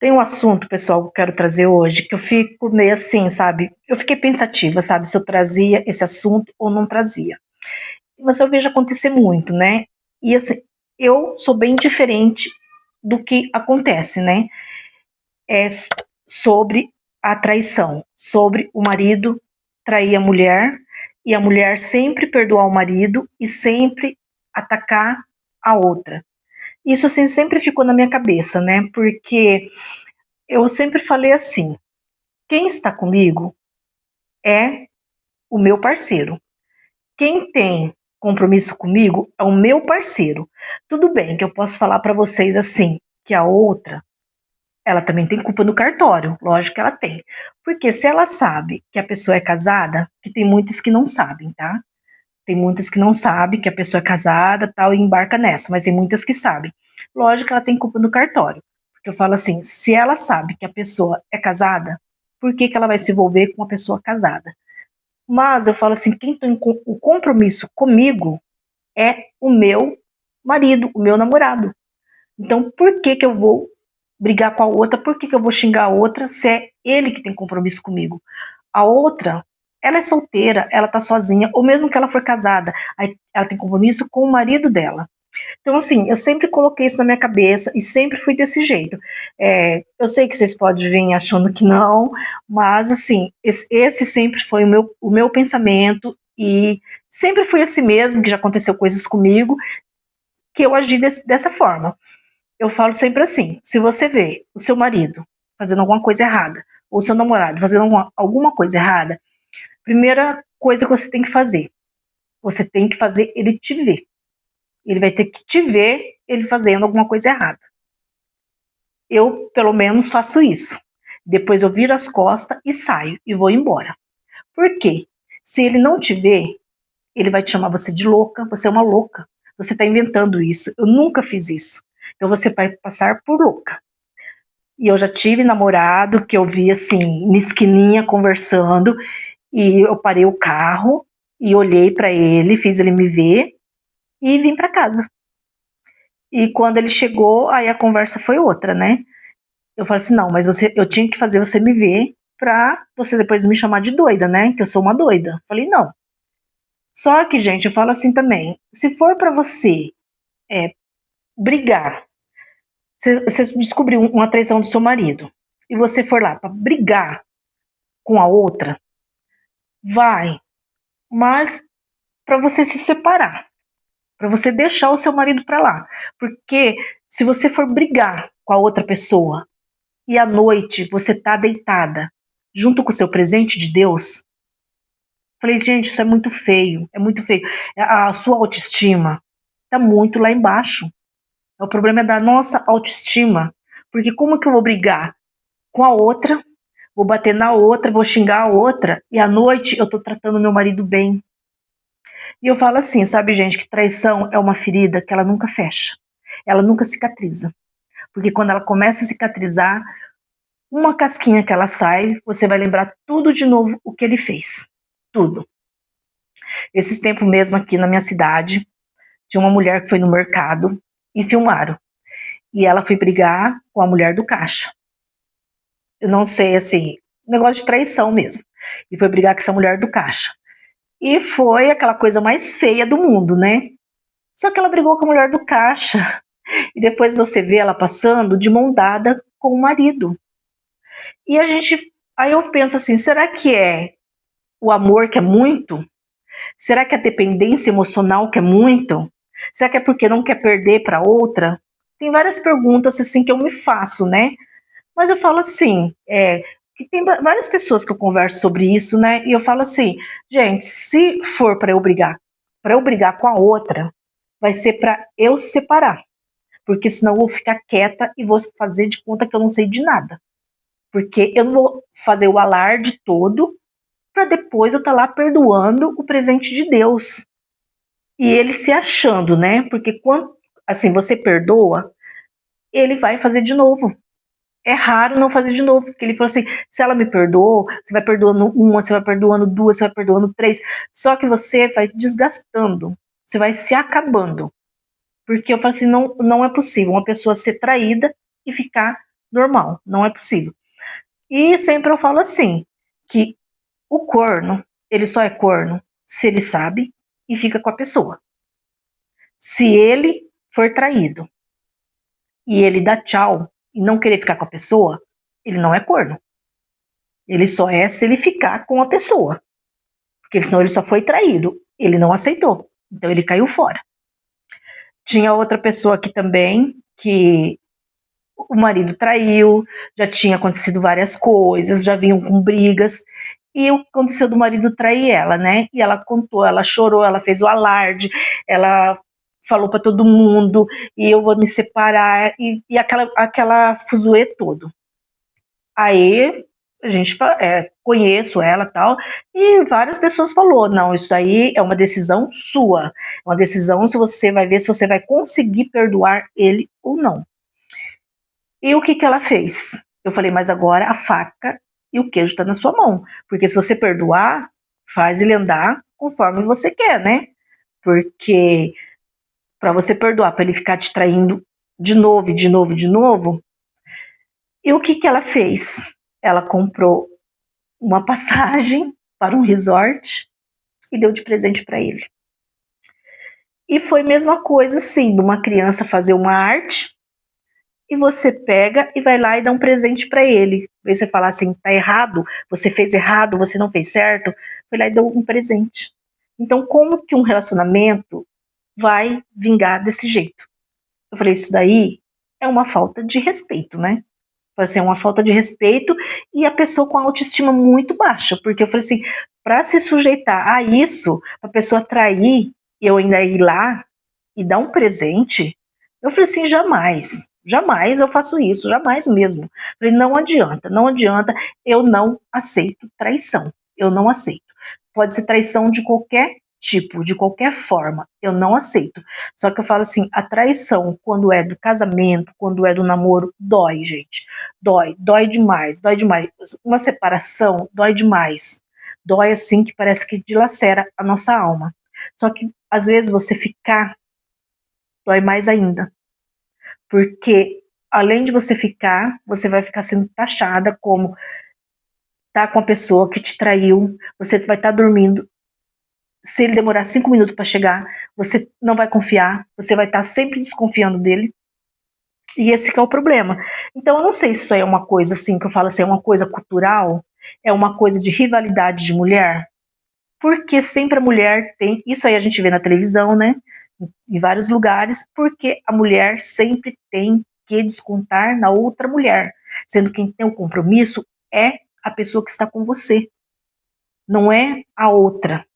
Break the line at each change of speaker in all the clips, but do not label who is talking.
Tem um assunto, pessoal, que eu quero trazer hoje, que eu fico meio assim, sabe? Eu fiquei pensativa, sabe, se eu trazia esse assunto ou não trazia. Mas eu vejo acontecer muito, né? E assim, eu sou bem diferente do que acontece, né? É sobre a traição, sobre o marido trair a mulher e a mulher sempre perdoar o marido e sempre atacar a outra. Isso assim sempre ficou na minha cabeça, né? Porque eu sempre falei assim: quem está comigo é o meu parceiro. Quem tem compromisso comigo é o meu parceiro. Tudo bem que eu posso falar para vocês assim, que a outra, ela também tem culpa no cartório, lógico que ela tem. Porque se ela sabe que a pessoa é casada, que tem muitas que não sabem, tá? Tem muitas que não sabem que a pessoa é casada, tal, e embarca nessa, mas tem muitas que sabem. Lógico que ela tem culpa no cartório. Porque eu falo assim, se ela sabe que a pessoa é casada, por que ela vai se envolver com uma pessoa casada? Mas eu falo assim, quem tem o compromisso comigo é o meu marido, o meu namorado. Então, por que eu vou brigar com a outra? Por que eu vou xingar a outra se é ele que tem compromisso comigo? A outra, ela é solteira, ela tá sozinha, ou mesmo que ela for casada, aí ela tem compromisso com o marido dela. Então, assim, eu sempre coloquei isso na minha cabeça e sempre fui desse jeito. Eu sei que vocês podem vir achando que não, mas, assim, esse sempre foi o meu pensamento e sempre fui assim mesmo, que já aconteceu coisas comigo, que eu agi dessa forma. Eu falo sempre assim: se você vê o seu marido fazendo alguma coisa errada, ou o seu namorado fazendo alguma coisa errada, primeira coisa que você tem que fazer ele te ver. Ele vai ter que te ver ele fazendo alguma coisa errada. Eu, pelo menos, faço isso. Depois eu viro as costas e saio e vou embora. Por quê? Se ele não te vê, ele vai te chamar você de louca, você é uma louca. Você está inventando isso. Eu nunca fiz isso. Então você vai passar por louca. E eu já tive namorado que eu vi assim, na esquininha conversando, e eu parei o carro e olhei para ele, fiz ele me ver e vim para casa. E quando ele chegou, aí a conversa foi outra, né? Eu falei assim, não, mas eu tinha que fazer você me ver pra você depois me chamar de doida, né? Que eu sou uma doida. Eu falei, não. Só que, gente, eu falo assim também, se for pra você brigar, você descobriu uma traição do seu marido, e você for lá pra brigar com a outra, vai, mas pra você se separar, pra você deixar o seu marido pra lá. Porque se você for brigar com a outra pessoa e à noite você tá deitada junto com o seu presente de Deus, falei, gente, isso é muito feio, é muito feio. A sua autoestima tá muito lá embaixo. O problema é da nossa autoestima. Porque como que eu vou brigar com a outra, vou bater na outra, vou xingar a outra, e à noite eu tô tratando meu marido bem. E eu falo assim, sabe, gente, que traição é uma ferida que ela nunca fecha. Ela nunca cicatriza. Porque quando ela começa a cicatrizar, uma casquinha que ela sai, você vai lembrar tudo de novo o que ele fez. Tudo. Esses tempos mesmo aqui na minha cidade, tinha uma mulher que foi no mercado e filmaram. E ela foi brigar com a mulher do caixa. Eu não sei, assim, negócio de traição mesmo. E foi brigar com essa mulher do caixa. E foi aquela coisa mais feia do mundo, né? Só que ela brigou com a mulher do caixa. E depois você vê ela passando de mão dada com o marido. E a gente. Aí eu penso assim: será que é o amor que é muito? Será que é a dependência emocional que é muito? Será que é porque não quer perder para outra? Tem várias perguntas assim que eu me faço, né? Mas eu falo assim, que tem várias pessoas que eu converso sobre isso, né? E eu falo assim, gente, se for para eu brigar com a outra, vai ser para eu separar, porque senão eu vou ficar quieta e vou fazer de conta que eu não sei de nada, porque eu não vou fazer o alarde todo para depois eu estar lá perdoando o presente de Deus. E ele se achando, né? Porque quando assim você perdoa, ele vai fazer de novo. É raro não fazer de novo, porque ele falou assim: se ela me perdoou, você vai perdoando uma, você vai perdoando duas, você vai perdoando três. Só que você vai desgastando, você vai se acabando. Porque eu falo assim: não, não é possível uma pessoa ser traída e ficar normal, não é possível. E sempre eu falo assim, que o corno, ele só é corno se ele sabe e fica com a pessoa. Se ele for traído e ele dá tchau e não querer ficar com a pessoa, ele não é corno. Ele só é se ele ficar com a pessoa. Porque senão ele só foi traído. Ele não aceitou. Então ele caiu fora. Tinha outra pessoa aqui também, que o marido traiu, já tinha acontecido várias coisas, já vinham com brigas. E o que aconteceu do marido trair ela, né? E ela contou, ela chorou, ela fez o alarde, ela falou para todo mundo, e eu vou me separar, e aquela fuzuê todo. Aí a gente conheço ela e tal, e várias pessoas falou, não, isso aí é uma decisão sua, uma decisão se você vai ver se você vai conseguir perdoar ele ou não. E o que ela fez? Eu falei, mas agora a faca e o queijo tá na sua mão, porque se você perdoar, faz ele andar conforme você quer, né? Porque para você perdoar, para ele ficar te traindo de novo, de novo, de novo. E o que ela fez? Ela comprou uma passagem para um resort e deu de presente para ele. E foi a mesma coisa, assim, de uma criança fazer uma arte e você pega e vai lá e dá um presente para ele. Aí você fala assim, tá errado, você fez errado, você não fez certo, foi lá e deu um presente. Então, como que um relacionamento vai vingar desse jeito? Eu falei, isso daí é uma falta de respeito, né? Foi assim, uma falta de respeito e a pessoa com a autoestima muito baixa, porque eu falei assim, para se sujeitar a isso, a pessoa trair e eu ainda ir lá e dar um presente, eu falei assim, jamais, jamais eu faço isso, jamais mesmo. Eu falei, não adianta, não adianta, eu não aceito traição, eu não aceito. Pode ser traição de qualquer tipo, de qualquer forma, eu não aceito. Só que eu falo assim, a traição, quando é do casamento, quando é do namoro, dói, gente. Dói demais, dói demais. Uma separação dói demais. Dói assim que parece que dilacera a nossa alma. Só que às vezes você ficar dói mais ainda. Porque além de você ficar, você vai ficar sendo taxada como tá com a pessoa que te traiu, você vai estar dormindo. Se ele demorar 5 minutos para chegar, você não vai confiar, você vai estar sempre desconfiando dele. E esse que é o problema. Então eu não sei se isso aí é uma coisa assim, que eu falo assim, é uma coisa cultural, é uma coisa de rivalidade de mulher, porque sempre a mulher tem, isso aí a gente vê na televisão, né, em vários lugares, porque a mulher sempre tem que descontar na outra mulher, sendo que quem tem o compromisso é a pessoa que está com você, não é a outra.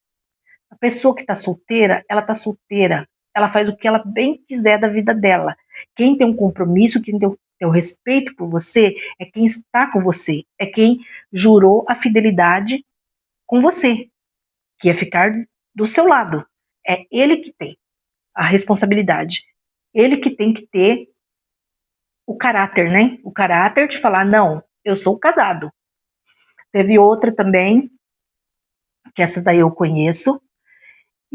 A pessoa que está solteira, ela está solteira. Ela faz o que ela bem quiser da vida dela. Quem tem um compromisso, quem tem o respeito por você, é quem está com você. É quem jurou a fidelidade com você, que é ficar do seu lado. É ele que tem a responsabilidade. Ele que tem que ter o caráter, né? O caráter de falar, não, eu sou casado. Teve outra também, que essa daí eu conheço,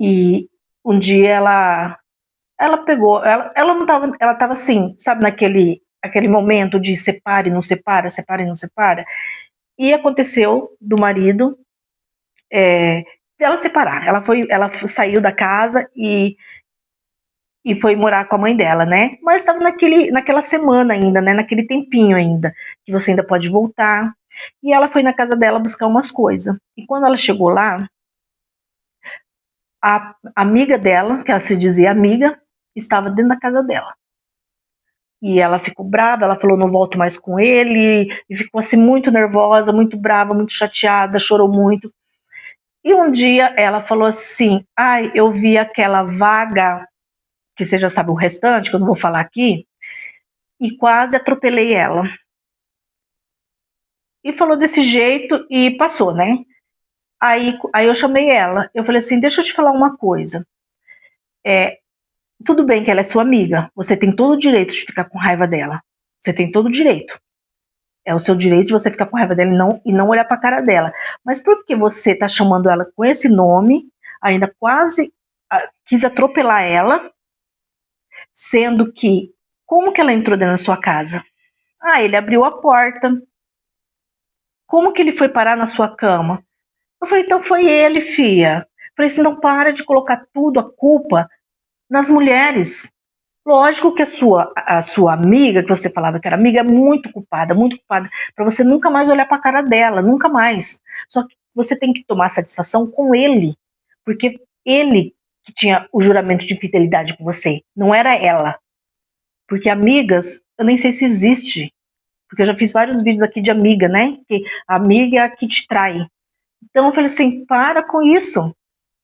e um dia ela pegou, ela não tava, ela tava assim, sabe, aquele momento de separe, não separa, separe, não separa. E aconteceu do marido ela separar. Ela saiu da casa e foi morar com a mãe dela, né? Mas estava naquela semana ainda, né? Naquele tempinho ainda, que você ainda pode voltar. E ela foi na casa dela buscar umas coisas. E quando ela chegou lá, a amiga dela, que ela se dizia amiga, estava dentro da casa dela. E ela ficou brava, ela falou, não volto mais com ele, e ficou assim muito nervosa, muito brava, muito chateada, chorou muito. E um dia ela falou assim, ai, eu vi aquela vaga, que você já sabe o restante, que eu não vou falar aqui, e quase atropelei ela. E falou desse jeito e passou, né? Aí eu chamei ela, eu falei assim, deixa eu te falar uma coisa. Tudo bem que ela é sua amiga, você tem todo o direito de ficar com raiva dela. Você tem todo o direito. É o seu direito de você ficar com raiva dela e não olhar pra cara dela. Mas por que você tá chamando ela com esse nome, ainda quase quis atropelar ela, sendo que, como que ela entrou dentro da sua casa? Ah, ele abriu a porta. Como que ele foi parar na sua cama? Eu falei, então foi ele, fia. Eu falei assim, não para de colocar tudo, a culpa, nas mulheres. Lógico que a sua amiga, que você falava que era amiga, é muito culpada, para você nunca mais olhar para a cara dela, nunca mais. Só que você tem que tomar satisfação com ele, porque ele que tinha o juramento de fidelidade com você, não era ela. Porque amigas, eu nem sei se existe, porque eu já fiz vários vídeos aqui de amiga, né? Que a amiga é a que te trai. Então eu falei assim, para com isso.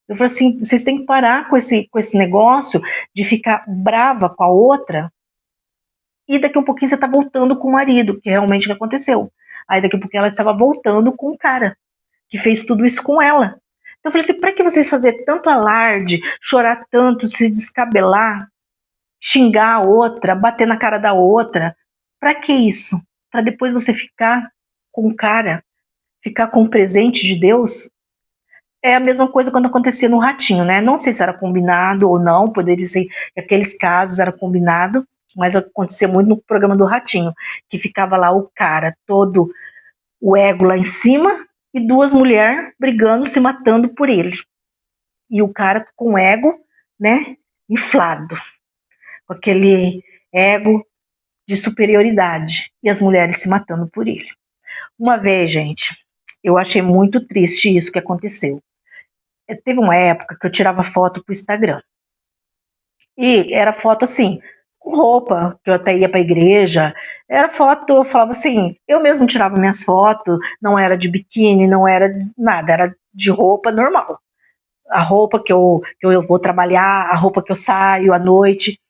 Eu falei assim, vocês têm que parar com esse negócio de ficar brava com a outra e daqui a um pouquinho você tá voltando com o marido, que é realmente o que aconteceu. Aí daqui a pouquinho ela estava voltando com o cara que fez tudo isso com ela. Então eu falei assim, pra que vocês fazer tanto alarde, chorar tanto, se descabelar, xingar a outra, bater na cara da outra? Pra que isso? Pra depois você ficar com o cara, ficar com o presente de Deus? É a mesma coisa quando acontecia no Ratinho, né? Não sei se era combinado ou não, poderia ser que aqueles casos era combinado, mas acontecia muito no programa do Ratinho, que ficava lá o cara todo, o ego lá em cima, e duas mulheres brigando, se matando por ele. E o cara com o ego, né, inflado, com aquele ego de superioridade, e as mulheres se matando por ele. Uma vez, gente, eu achei muito triste isso que aconteceu. Teve uma época que eu tirava foto pro Instagram. E era foto assim, com roupa, que eu até ia pra igreja. Era foto, eu falava assim, eu mesmo tirava minhas fotos, não era de biquíni, não era nada, era de roupa normal. A roupa que eu vou trabalhar, a roupa que eu saio à noite.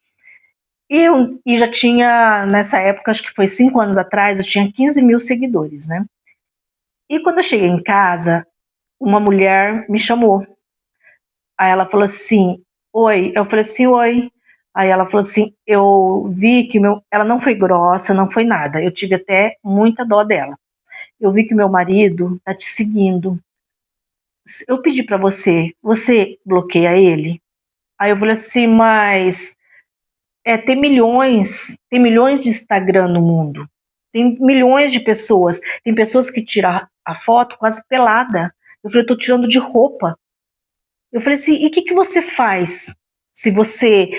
E já tinha, nessa época, acho que foi 5 anos atrás, eu tinha 15 mil seguidores, né? E quando eu cheguei em casa, uma mulher me chamou. Aí ela falou assim, oi. Eu falei assim, oi. Aí ela falou assim, eu vi que ela não foi grossa, não foi nada. Eu tive até muita dó dela. Eu vi que meu marido tá te seguindo. Eu pedi pra você bloqueia ele? Aí eu falei assim, mas tem milhões de Instagram no mundo. Tem milhões de pessoas. Tem pessoas que tiram a foto quase pelada. Eu falei, eu tô tirando de roupa. Eu falei assim, e o que você faz se você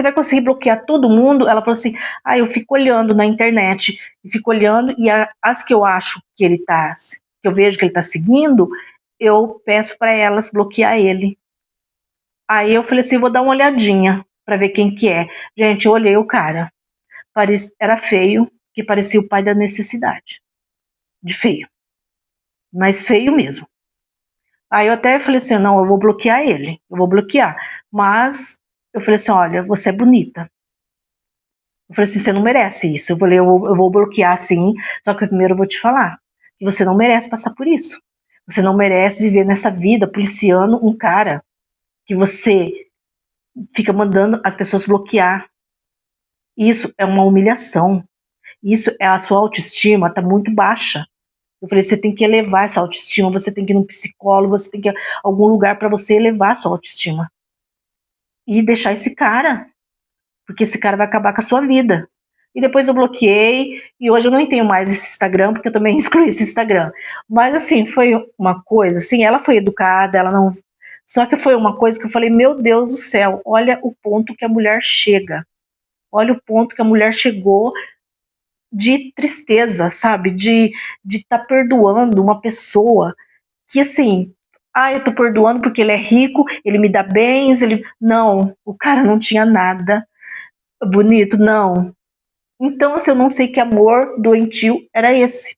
vai conseguir bloquear todo mundo? Ela falou assim, eu fico olhando na internet, e fico olhando, e as que eu acho que eu vejo que ele tá seguindo, eu peço para elas bloquear ele. Aí eu falei assim, vou dar uma olhadinha para ver quem que é. Gente, eu olhei o cara, era feio, que parecia o pai da necessidade, de feio, mas feio mesmo. Aí eu até falei assim, não, eu vou bloquear ele, eu vou bloquear. Mas eu falei assim, olha, você é bonita. Eu falei assim, você não merece isso. Eu falei, eu vou bloquear sim, só que primeiro eu vou te falar que você não merece passar por isso. Você não merece viver nessa vida policiando um cara que você fica mandando as pessoas bloquear. Isso é uma humilhação. Isso é a sua autoestima tá muito baixa. Eu falei, você tem que elevar essa autoestima, você tem que ir num psicólogo, você tem que ir a algum lugar para você elevar a sua autoestima. E deixar esse cara, porque esse cara vai acabar com a sua vida. E depois eu bloqueei, e hoje eu nem tenho mais esse Instagram, porque eu também excluí esse Instagram. Mas assim, foi uma coisa, assim, ela foi educada, ela não. Só que foi uma coisa que eu falei, meu Deus do céu, olha o ponto que a mulher chega. Olha o ponto que a mulher chegou de tristeza, sabe? De estar perdoando uma pessoa que assim, eu tô perdoando porque ele é rico, ele me dá bens, ele. Não, o cara não tinha nada bonito, não. Então, assim, eu não sei que amor doentio era esse.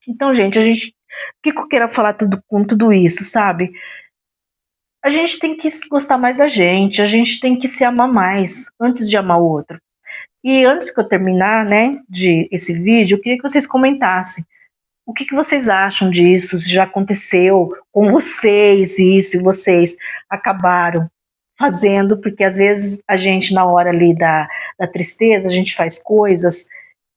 Então, gente, o que eu quero falar com tudo isso, sabe? A gente tem que gostar mais da gente, a gente tem que se amar mais antes de amar o outro. E antes que eu terminar, né, de esse vídeo, eu queria que vocês comentassem. O que vocês acham disso? Se já aconteceu com vocês isso e vocês acabaram fazendo, porque às vezes a gente na hora ali da tristeza, a gente faz coisas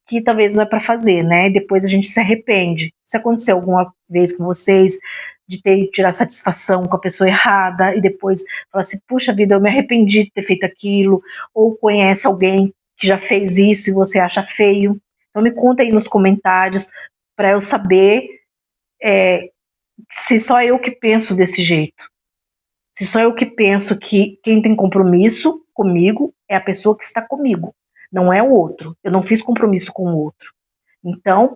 que talvez não é para fazer, né? E depois a gente se arrepende. Se aconteceu alguma vez com vocês de tirar satisfação com a pessoa errada e depois falar assim, puxa vida, eu me arrependi de ter feito aquilo, ou conhece alguém que já fez isso e você acha feio. Então me conta aí nos comentários para eu saber se só eu que penso desse jeito. Se só eu que penso que quem tem compromisso comigo é a pessoa que está comigo, não é o outro. Eu não fiz compromisso com o outro. Então,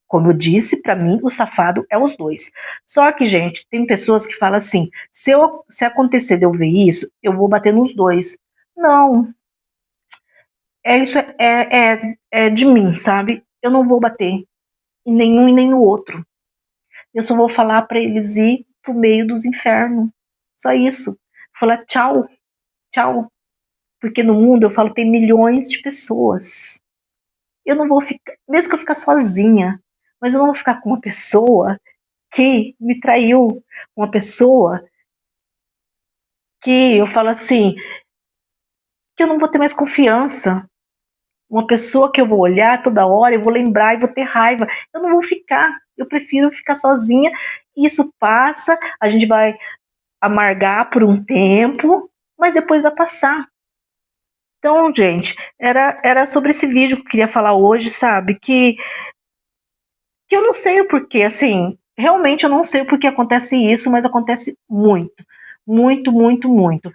como eu disse, para mim o safado é os dois. Só que, gente, tem pessoas que falam assim: se acontecer de eu ver isso, eu vou bater nos dois. Não, isso é de mim, sabe? Eu não vou bater em nenhum e nem no outro. Eu só vou falar para eles ir pro meio dos infernos. Só isso. Falar tchau, tchau. Porque no mundo, eu falo, tem milhões de pessoas. Eu não vou ficar, mesmo que eu ficar sozinha, mas eu não vou ficar com uma pessoa que me traiu, uma pessoa que eu falo assim, que eu não vou ter mais confiança. Uma pessoa que eu vou olhar toda hora, eu vou lembrar e vou ter raiva. Eu não vou ficar. Eu prefiro ficar sozinha. Isso passa, a gente vai amargar por um tempo, mas depois vai passar. Então, gente, era sobre esse vídeo que eu queria falar hoje, sabe? Que eu não sei o porquê, assim, realmente eu não sei o porquê acontece isso, mas acontece muito, muito, muito, muito.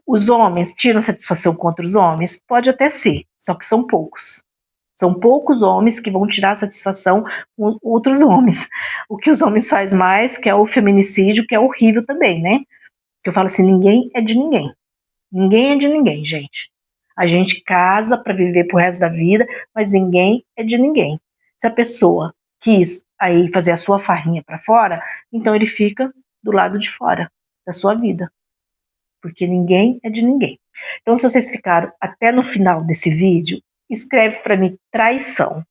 Os homens tiram satisfação contra os homens? Pode até ser, só que são poucos. São poucos homens que vão tirar satisfação com outros homens. O que os homens fazem mais, que é o feminicídio, que é horrível também, né? Que eu falo assim, ninguém é de ninguém. Ninguém é de ninguém, gente. A gente casa para viver pro resto da vida, mas ninguém é de ninguém. Se a pessoa quis aí fazer a sua farrinha para fora, então ele fica do lado de fora da sua vida, porque ninguém é de ninguém. Então, se vocês ficaram até no final desse vídeo, escreve para mim traição.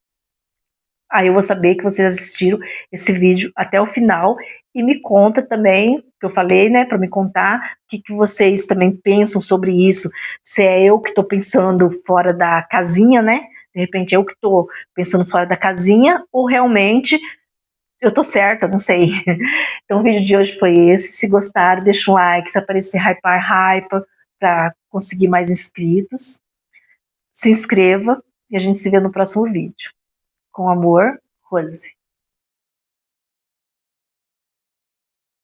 Aí eu vou saber que vocês assistiram esse vídeo até o final e me conta também, que eu falei, né, para me contar o que vocês também pensam sobre isso, se é eu que estou pensando fora da casinha, né, de repente eu que estou pensando fora da casinha, ou realmente eu tô certa, não sei. Então o vídeo de hoje foi esse, se gostaram, deixa um like, se aparecer hypar, hypa, para conseguir mais inscritos, se inscreva e a gente se vê no próximo vídeo. Com amor, Rose.